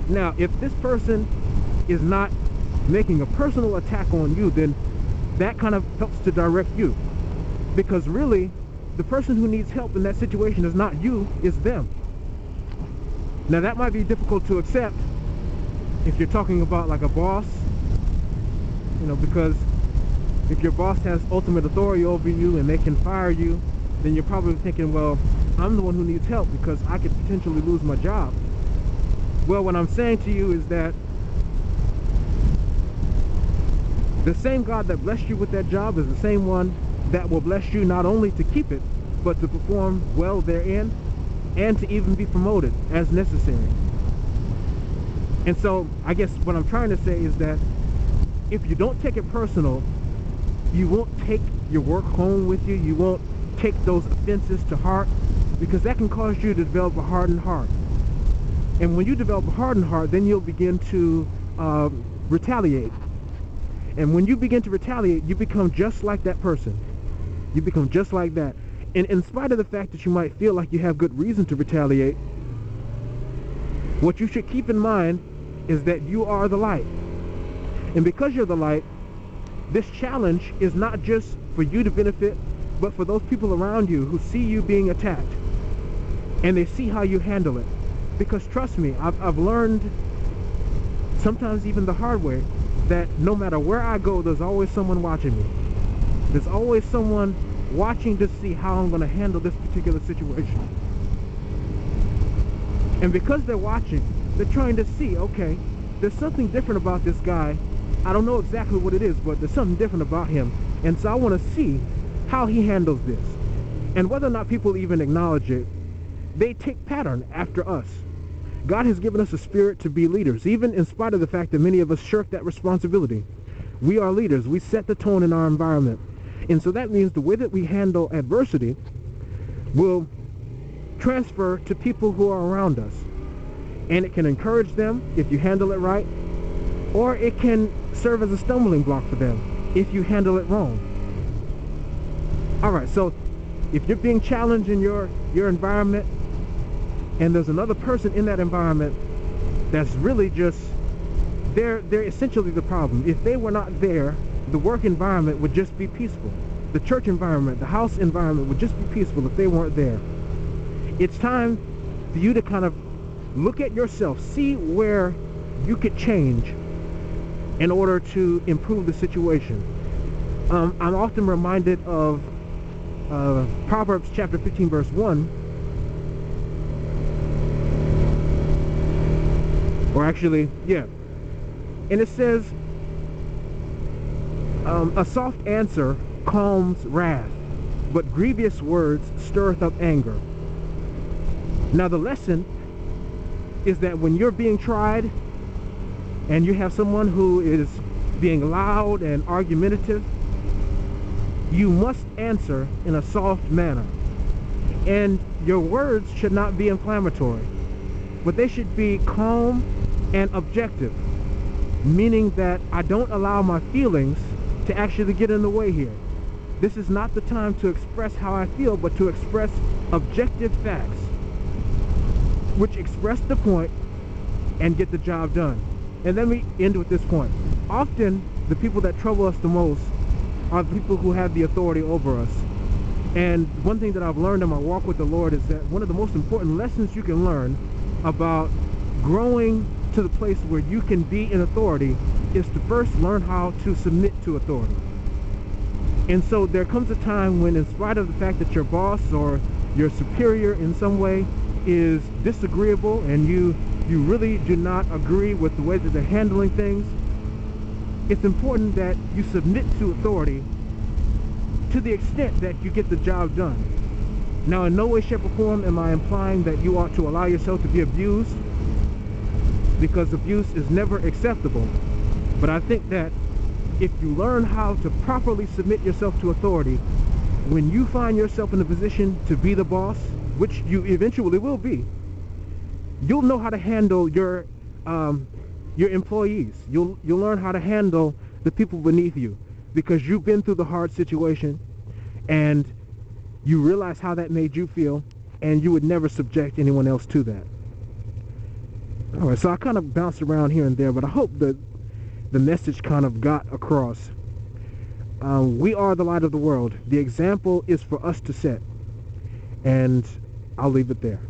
Now, if this person is not making a personal attack on you, then that kind of helps to direct you. Because really, the person who needs help in that situation is not you, it's them. Now, that might be difficult to accept if you're talking about like a boss, you know, because if your boss has ultimate authority over you and they can fire you, then you're probably thinking, well, I'm the one who needs help because I could potentially lose my job. Well, what I'm saying to you is that the same God that blessed you with that job is the same one that will bless you not only to keep it, but to perform well therein and to even be promoted as necessary. And so I guess what I'm trying to say is that if you don't take it personal, you won't take your work home with you. You won't take those offenses to heart, because that can cause you to develop a hardened heart. And when you develop a hardened heart, then you'll begin to retaliate. And when you begin to retaliate, you become just like that person. You become just like that. And in spite of the fact that you might feel like you have good reason to retaliate, what you should keep in mind is that you are the light. And because you're the light, this challenge is not just for you to benefit, but for those people around you who see you being attacked and they see how you handle it. Because trust me, I've learned, sometimes even the hard way, that no matter where I go, there's always someone watching me. There's always someone watching to see how I'm going to handle this particular situation. And because they're watching, they're trying to see, okay, there's something different about this guy. I don't know exactly what it is, but there's something different about him. And so I want to see how he handles this. And whether or not people even acknowledge it, they take pattern after us. God has given us a spirit to be leaders, even in spite of the fact that many of us shirk that responsibility. We are leaders. We set the tone in our environment. And so that means the way that we handle adversity will transfer to people who are around us. And it can encourage them if you handle it right, or it can serve as a stumbling block for them if you handle it wrong. Alright, so if you're being challenged in your environment, and there's another person in that environment that's really just, they're essentially the problem. If they were not there, the work environment would just be peaceful. The church environment, the house environment would just be peaceful if they weren't there. It's time for you to kind of look at yourself, see where you could change in order to improve the situation. I'm often reminded of Proverbs chapter 15 verse 1, or actually, yeah, and it says, a soft answer calms wrath, but grievous words stirreth up anger. Now the lesson is that when you're being tried and you have someone who is being loud and argumentative, you must answer in a soft manner. And your words should not be inflammatory, but they should be calm and objective, meaning that I don't allow my feelings to actually get in the way here. This is not the time to express how I feel, but to express objective facts, which express the point and get the job done. And let me end with this point. Often, the people that trouble us the most are the people who have the authority over us. And one thing that I've learned in my walk with the Lord is that one of the most important lessons you can learn about growing to the place where you can be in authority is to first learn how to submit to authority. And so there comes a time when, in spite of the fact that your boss or your superior in some way is disagreeable and you really do not agree with the way that they're handling things, it's important that you submit to authority to the extent that you get the job done. Now, in no way, shape, or form am I implying that you ought to allow yourself to be abused, because abuse is never acceptable. But I think that if you learn how to properly submit yourself to authority, when you find yourself in a position to be the boss, which you eventually will be, you'll know how to handle your employees. You'll learn how to handle the people beneath you, because you've been through the hard situation and you realize how that made you feel, and you would never subject anyone else to that. All right, so I kind of bounced around here and there, but I hope that the message kind of got across. We are the light of the world. The example is for us to set, and I'll leave it there.